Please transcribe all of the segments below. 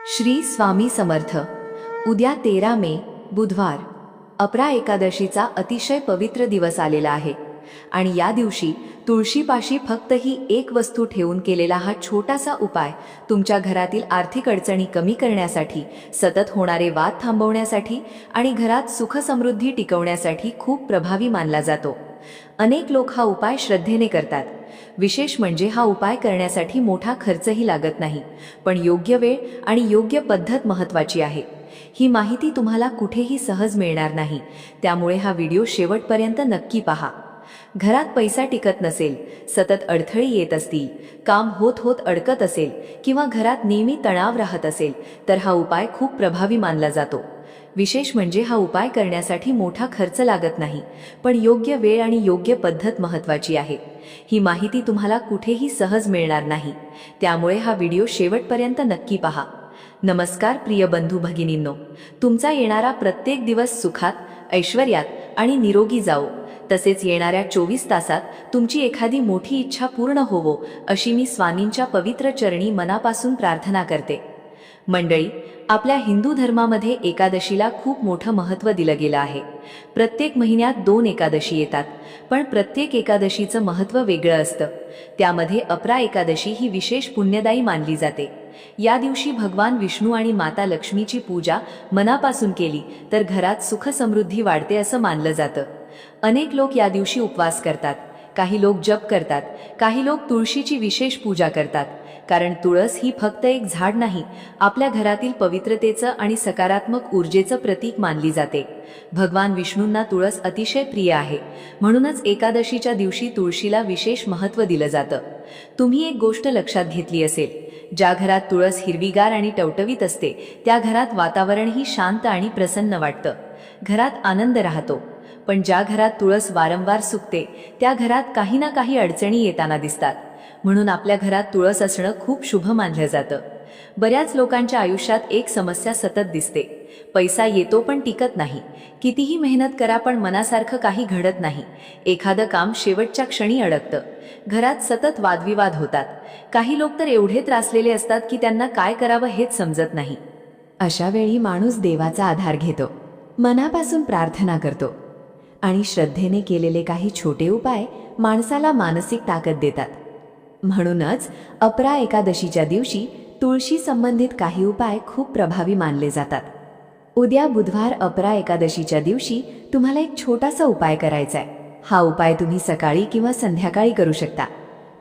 श्री स्वामी समर्थ। उद्या 13 मे बुधवार अपरा एकादशीचा अतिशय पवित्र दिवस आलेला आहे आणि या दिवशी तुळशीपाशी फक्त ही एक वस्तू ठेवून केलेला हा छोटासा उपाय तुमच्या घरातील आर्थिक अडचणी कमी करण्यासाठी, सतत होणारे वाद थांबवण्यासाठी आणि घरात सुख समृद्धी टिकवण्यासाठी खूप प्रभावी मानला जातो। अनेक लोक हा उपाय श्रद्धेने करतात। विशेष म्हणजे हा उपाय करण्यासाठी मोठा खर्चही लागत नाही, पण योग्य वेळ आणि योग्य पद्धत महत्त्वाची आहे। ही माहिती तुम्हाला कुठेही सहज मिळणार नाही, त्यामुळे हा व्हिडिओ शेवटपर्यंत नक्की पहा। घरात पैसा टिकत नसेल, सतत अडथळे येत असतील, काम होत अडकत असेल किंवा घरात नेहमी तणाव राहत असेल तर हा उपाय खूप प्रभावी मानला जातो। विशेष म्हणजे हा उपाय करण्यासाठी मोठा खर्च लागत नाही, पण योग्य वेळ आणि योग्य पद्धत महत्त्वाची आहे। ही माहिती तुम्हाला कुठेही सहज मिळणार नाही, त्यामुळे हा व्हिडिओ शेवटपर्यंत नक्की पहा। नमस्कार प्रिय बंधू भगिनींनो, तुमचा येणारा प्रत्येक दिवस सुखात, ऐश्वर्यात आणि निरोगी जावो, तसेच येणाऱ्या 24 तासात तुमची एखादी मोठी इच्छा पूर्ण होवो अशी मी स्वामींच्या पवित्र चरणी मनापासून प्रार्थना करते। मंडळी, आपल्या हिंदू धर्मामध्ये एकादशीला खूप मोठं महत्त्व दिलं गेलं आहे। प्रत्येक महिन्यात 2 एकादशी येतात, पण प्रत्येक एकादशीचं महत्त्व वेगळं असतं। त्यामध्ये अपरा एकादशी ही विशेष पुण्यदायी मानली जाते। या दिवशी भगवान विष्णू आणि माता लक्ष्मीची पूजा मनापासून केली तर घरात सुख समृद्धी वाढते असं मानलं जातं। अनेक लोक या दिवशी उपवास करतात, काही लोक जप करतात, काही लोक तुळशीची विशेष पूजा करतात, कारण तुळस ही फक्त एक झाड नाही, आपल्या घरातील पवित्रतेचं आणि सकारात्मक ऊर्जेचं प्रतीक मानली जाते। भगवान विष्णूंना तुळस अतिशय प्रिय आहे, म्हणूनच एकादशीच्या दिवशी तुळशीला विशेष महत्त्व दिलं जातं। तुम्ही एक गोष्ट लक्षात घेतली असेल, ज्या घरात तुळस हिरवीगार आणि टवटवीत असते त्या घरात वातावरणही शांत आणि प्रसन्न वाटतं, घरात आनंद राहतो। पण ज्या घरात तुळस वारंवार सुकते त्या घरात काही ना काही अडचणी येताना दिसतात। म्हणून आपल्या घरात तुळस असणं खूप शुभ मानलं जातं। बऱ्याच लोकांच्या आयुष्यात एक समस्या सतत दिसते, पैसा येतो पण टिकत नाही, कितीही मेहनत करा पण मनासारखं काही घडत नाही, एखादं काम शेवटच्या क्षणी अडकतं, घरात सतत वादविवाद होतात, काही लोक तर एवढे त्रासलेले असतात की त्यांना काय करावं हेच समजत नाही। अशा वेळी माणूस देवाचा आधार घेतो, मनापासून प्रार्थना करतो आणि श्रद्धेने केलेले काही छोटे उपाय माणसाला मानसिक ताकद देतात। म्हणूनच अपरा एकादशीच्या दिवशी तुळशी संबंधित काही उपाय खूप प्रभावी मानले जातात। उद्या बुधवार अपरा एकादशीच्या दिवशी तुम्हाला एक छोटासा उपाय करायचा आहे। हा उपाय तुम्ही सकाळी किंवा संध्याकाळी करू शकता,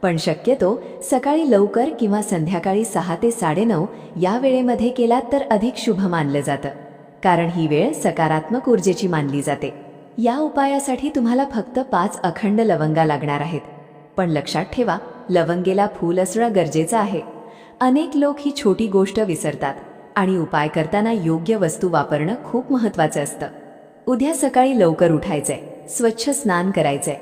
पण शक्यतो सकाळी लवकर किंवा संध्याकाळी 6 ते 9:30 या वेळेमध्ये केलात तर अधिक शुभ मानलं जातं, कारण ही वेळ सकारात्मक ऊर्जेची मानली जाते। या उपायासाठी तुम्हाला फक्त 5 अखंड लवंगा लागणार आहेत, पण लक्षात ठेवा, लवंगेला फूल असणं गरजेचं आहे। अनेक लोक ही छोटी गोष्ट विसरतात आणि उपाय करताना योग्य वस्तू वापरणं खूप महत्त्वाचं असतं। उद्या सकाळी लवकर उठायचंय, स्वच्छ स्नान करायचंय,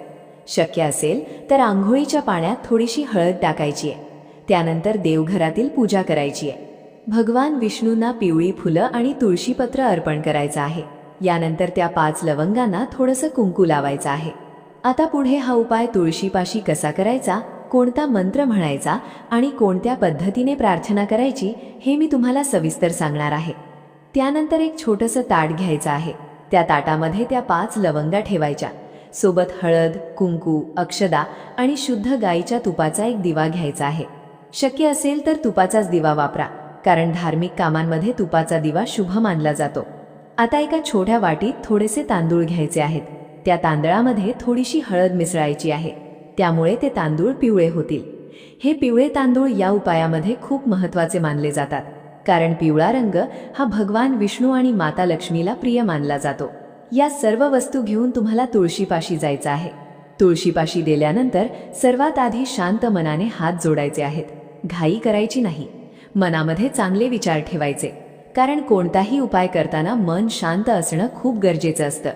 शक्य असेल तर आंघोळीच्या पाण्यात थोडीशी हळद टाकायची आहे, त्यानंतर देवघरातील पूजा करायची आहे, भगवान विष्णूंना पिवळी फुलं आणि तुळशीपत्र अर्पण करायचं आहे, यानंतर त्या 5 लवंगांना थोडंसं कुंकू लावायचं आहे। आता पुढे हा उपाय तुळशीपाशी कसा करायचा, कोणता मंत्र म्हणायचा आणि कोणत्या पद्धतीने प्रार्थना करायची हे मी तुम्हाला सविस्तर सांगणार आहे। त्यानंतर एक छोटंसं ताट घ्यायचं आहे, त्या ताटामध्ये त्या 5 लवंगा ठेवायच्या, सोबत हळद, कुंकू, अक्षदा आणि शुद्ध गाईच्या तुपाचा एक दिवा घ्यायचा आहे। शक्य असेल तर तुपाचाच दिवा वापरा, कारण धार्मिक कामांमध्ये तुपाचा दिवा शुभ मानला जातो। आता एका छोट्या वाटीत थोडेसे तांदूळ घ्यायचे आहेत, त्या तांदळामध्ये थोडीशी हळद मिसळायची आहे, त्यामुळे ते तांदूळ पिवळे होतील। हे पिवळे तांदूळ या उपायामध्ये खूप महत्त्वाचे मानले जातात, कारण पिवळा रंग हा भगवान विष्णू आणि माता लक्ष्मीला प्रिय मानला जातो। या सर्व वस्तू घेऊन तुम्हाला तुळशीपाशी जायचं आहे। तुळशीपाशी गेल्यानंतर सर्वात आधी शांत मनाने हात जोडायचे आहेत, घाई करायची नाही, मनामध्ये चांगले विचार ठेवायचे, कारण कोणताही उपाय करताना मन शांत असणं खूप गरजेचं असतं।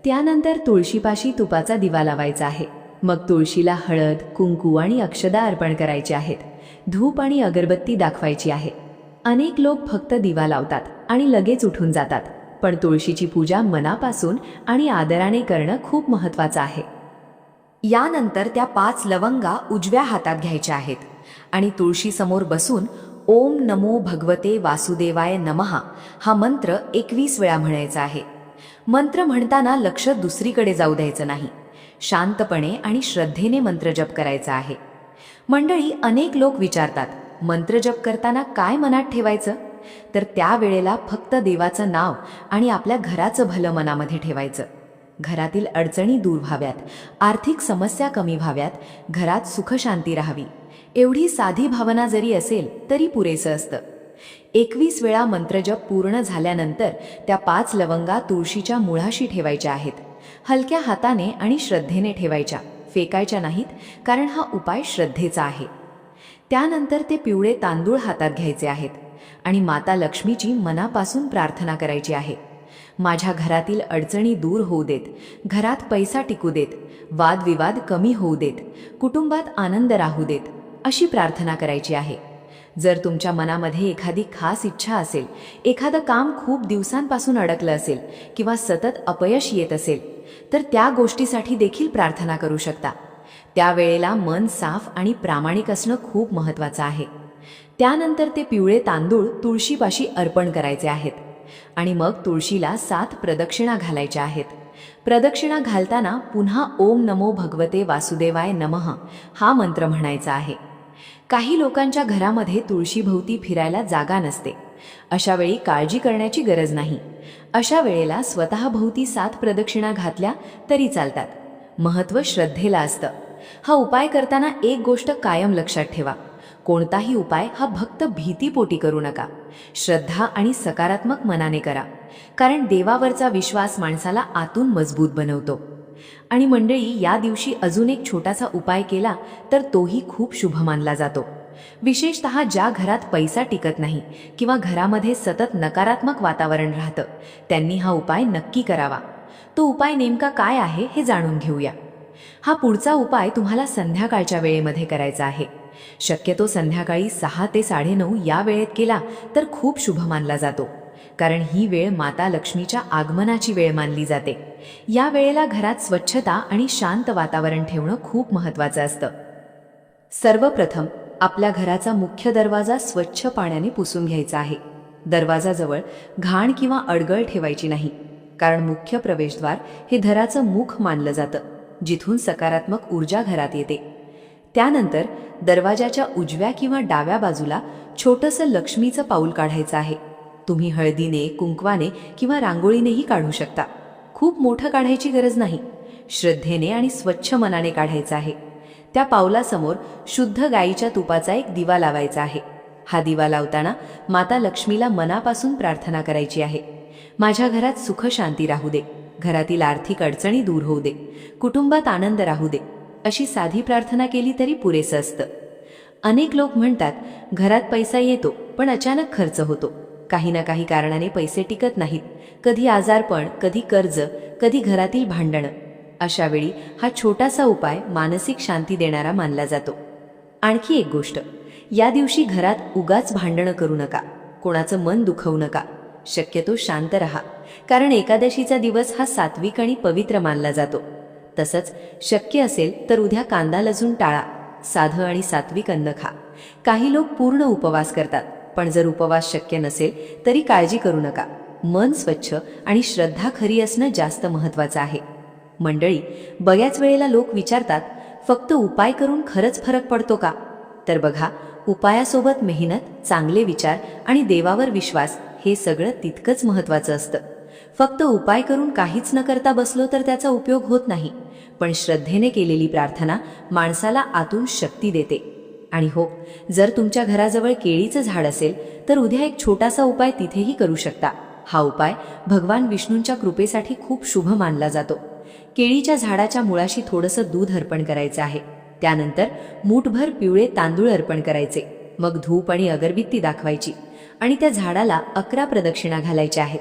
त्यानंतर तुळशीपाशी तुपाचा दिवा लावायचा आहे, मग तुळशीला हळद, कुंकू आणि अक्षदा अर्पण करायचे आहेत, धूप आणि अगरबत्ती दाखवायची आहे। अनेक लोक फक्त दिवा लावतात आणि लगेच उठून जातात, पण तुळशीची पूजा मनापासून आणि आदराने करणं खूप महत्त्वाचं आहे। यानंतर त्या 5 लवंगा उजव्या हातात घ्यायच्या आहेत आणि तुळशीसमोर बसून ओम नमो भगवते वासुदेवाय नमः हा मंत्र 21 वेळा म्हणायचा आहे. मंत्र म्हणताना लक्ष दुसरीकडे जाऊ द्यायचं नाही. शांतपणे आणि श्रद्धेने मंत्र जप करायचा आहे. मंडळी, अनेक लोक विचारतात, मंत्र जप करताना काय मनात ठेवायचं? तर त्यावेळेला फक्त देवाचं नाव आणि आपल्या घराचं भलं मनामध्ये ठेवायचं. घरातील अडचणी दूर व्हाव्यात, आर्थिक समस्या कमी व्हाव्यात, घरात सुखशांती राहावी, एवढी साधी भावना जरी असेल तरी पुरेसं असतं. 21 वेळा मंत्रजप पूर्ण झाल्यानंतर त्या 5 लवंगा तुळशीच्या मुळाशी ठेवायच्या आहेत. हलक्या हाताने आणि श्रद्धेने ठेवायच्या, फेकायच्या नाहीत, कारण हा उपाय श्रद्धेचा आहे. त्यानंतर ते पिवळे तांदूळ हातात घ्यायचे आहेत आणि माता लक्ष्मीची मनापासून प्रार्थना करायची आहे. माझ्या घरातील अडचणी दूर होऊ देत, घरात पैसा टिकू देत, वादविवाद कमी होऊ देत, कुटुंबात आनंद राहू देत, अशी प्रार्थना करायची आहे. जर तुमच्या मनामध्ये एखादी खास इच्छा असेल, एखादं काम खूप दिवसांपासून अडकलं असेल किंवा सतत अपयश येत असेल, तर त्या गोष्टीसाठी देखील प्रार्थना करू शकता. त्यावेळेला मन साफ आणि प्रामाणिक असणं खूप महत्त्वाचं आहे. त्यानंतर ते पिवळे तांदूळ तुळशीपाशी अर्पण करायचे आहेत आणि मग तुळशीला 7 प्रदक्षिणा घालायच्या आहेत. प्रदक्षिणा घालताना पुन्हा ओम नमो भगवते वासुदेवाय नमः हा मंत्र म्हणायचा आहे. काही लोकांच्या घरामध्ये तुळशीभोवती फिरायला जागा नसते. अशा वेळी काळजी करण्याची गरज नाही. अशा वेळेला स्वतःभोवती 7 प्रदक्षिणा घातल्या तरी चालतात. महत्त्व श्रद्धेला असतं. हा उपाय करताना एक गोष्ट कायम लक्षात ठेवा, कोणताही उपाय हा भक्त भीतीपोटी करू नका. श्रद्धा आणि सकारात्मक मनाने करा, कारण देवावरचा विश्वास माणसाला आतून मजबूत बनवतो. आणि मंडळी, या दिवशी अजून एक छोटासा उपाय केला तर तोही खूप शुभ मानला जातो. विशेषतः ज्या घरात पैसा टिकत नाही किंवा घरामध्ये सतत नकारात्मक वातावरण राहतं, त्यांनी हा उपाय नक्की करावा. तो उपाय नेमका काय आहे हे जाणून घेऊया. हा पुढचा उपाय तुम्हाला संध्याकाळच्या वेळेमध्ये करायचा आहे. शक्यतो संध्याकाळी 6 ते 9:30 या वेळेत केला तर खूप शुभ मानला जातो, कारण ही वेळ माता लक्ष्मीच्या आगमनाची वेळ मानली जाते. या वेळेला घरात स्वच्छता आणि शांत वातावरण ठेवणं खूप महत्त्वाचं असतं. सर्वप्रथम आपल्या घराचा मुख्य दरवाजा स्वच्छ पाण्याने पुसून घ्यायचा आहे. दरवाजाजवळ घाण किंवा अडगळ ठेवायची नाही, कारण मुख्य प्रवेशद्वार हे घराचं मुख मानलं जातं, जिथून सकारात्मक ऊर्जा घरात येते. त्यानंतर दरवाजाच्या उजव्या किंवा डाव्या बाजूला छोटंसं लक्ष्मीचं पाऊल काढायचं आहे. तुम्ही हळदीने, कुंकवाने किंवा रांगोळीनेही काढू शकता. खूप मोठं काढायची गरज नाही. श्रद्धेने आणि स्वच्छ मनाने काढायचं आहे. त्या पावलासमोर शुद्ध गाईच्या तुपाचा एक दिवा लावायचा आहे. हा दिवा लावताना माता लक्ष्मीला मनापासून प्रार्थना करायची आहे. माझ्या घरात सुख शांती राहू दे, घरातील आर्थिक अडचणी दूर होऊ दे, कुटुंबात आनंद राहू दे, अशी साधी प्रार्थना केली तरी पुरेसं असतं. अनेक लोक म्हणतात, घरात पैसा येतो पण अचानक खर्च होतो. काही ना काही कारणाने पैसे टिकत नाहीत. कधी आजारपण, कधी कर्ज, कधी घरातील भांडणं. अशा वेळी हा छोटासा उपाय मानसिक शांती देणारा मानला जातो. आणखी एक गोष्ट, या दिवशी घरात उगाच भांडणं करू नका, कोणाचं मन दुखवू नका. शक्यतो शांत रहा, कारण एकादशीचा दिवस हा सात्विक आणि पवित्र मानला जातो. तसंच शक्य असेल तर उद्या कांदा लसूण टाळा, साधं आणि सात्विक अन्न खा. काही लोक पूर्ण उपवास करतात, पण जर उपवास शक्य नसेल तरी काळजी करू नका. मन स्वच्छ आणि श्रद्धा खरी असणं जास्त महत्त्वाचं आहे. मंडळी, बऱ्याच वेळेला लोक विचारतात, फक्त उपाय करून खरंच फरक पडतो का? तर बघा, उपायासोबत मेहनत, चांगले विचार आणि देवावर विश्वास हे सगळं तितकंच महत्त्वाचं असतं. फक्त उपाय करून काहीच न करता बसलो तर त्याचा उपयोग होत नाही, पण श्रद्धेने केलेली प्रार्थना माणसाला आतून शक्ती देते. आणि हो, जर तुमच्या घराजवळ केळीचं झाड असेल तर उद्या एक छोटासा उपाय तिथेही करू शकता. हा उपाय भगवान विष्णूंच्या कृपेसाठी खूप शुभ मानला जातो. केळीच्या झाडाच्या मुळाशी थोडंसं दूध अर्पण करायचं आहे. त्यानंतर मूठभर पिवळे तांदूळ अर्पण करायचे. मग धूप आणि अगरबत्ती दाखवायची आणि त्या झाडाला 11 प्रदक्षिणा घालायच्या आहेत.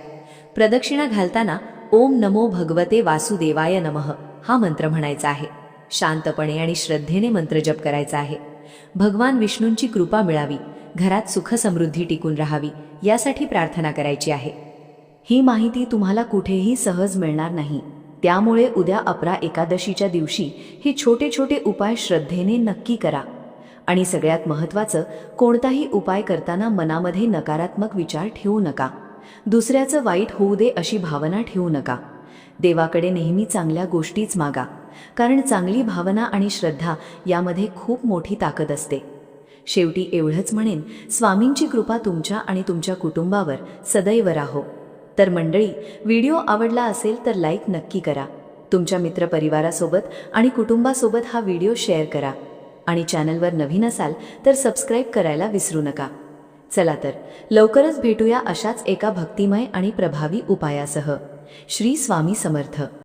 प्रदक्षिणा घालताना ओम नमो भगवते वासुदेवाय नमः हा मंत्र म्हणायचा आहे. शांतपणे आणि श्रद्धेने मंत्र जप करायचा आहे. भगवान विष्णूंची कृपा मिळावी, घरात सुख समृद्धी टिकून राहावी, यासाठी प्रार्थना करायची आहे. ही माहिती तुम्हाला कुठेही सहज मिळणार नाही. त्यामुळे उद्या अपरा एकादशीच्या दिवशी हे छोटे छोटे उपाय श्रद्धेने नक्की करा. आणि सगळ्यात महत्त्वाचं, कोणताही उपाय करताना मनामध्ये नकारात्मक विचार ठेवू नका. दुसऱ्याचं वाईट होऊ दे अशी भावना ठेवू नका. देवाकडे नेहमी चांगल्या गोष्टीच मागा, कारण चांगली भावना आणि श्रद्धा यामध्ये खूप मोठी ताकद असते. शेवटी एवढंच म्हणेन, स्वामींची कृपा तुमच्या आणि तुमच्या कुटुंबावर सदैव राहो. तर मंडळी, व्हिडिओ आवडला असेल तर लाईक नक्की करा. तुमच्या मित्रपरिवारासोबत आणि कुटुंबासोबत हा व्हिडिओ शेअर करा. आणि चॅनलवर नवीन असाल तर सबस्क्राईब करायला विसरू नका. चला तर, लवकरच भेटूया अशाच एका भक्तिमय आणि प्रभावी उपायासह. श्री स्वामी समर्थ.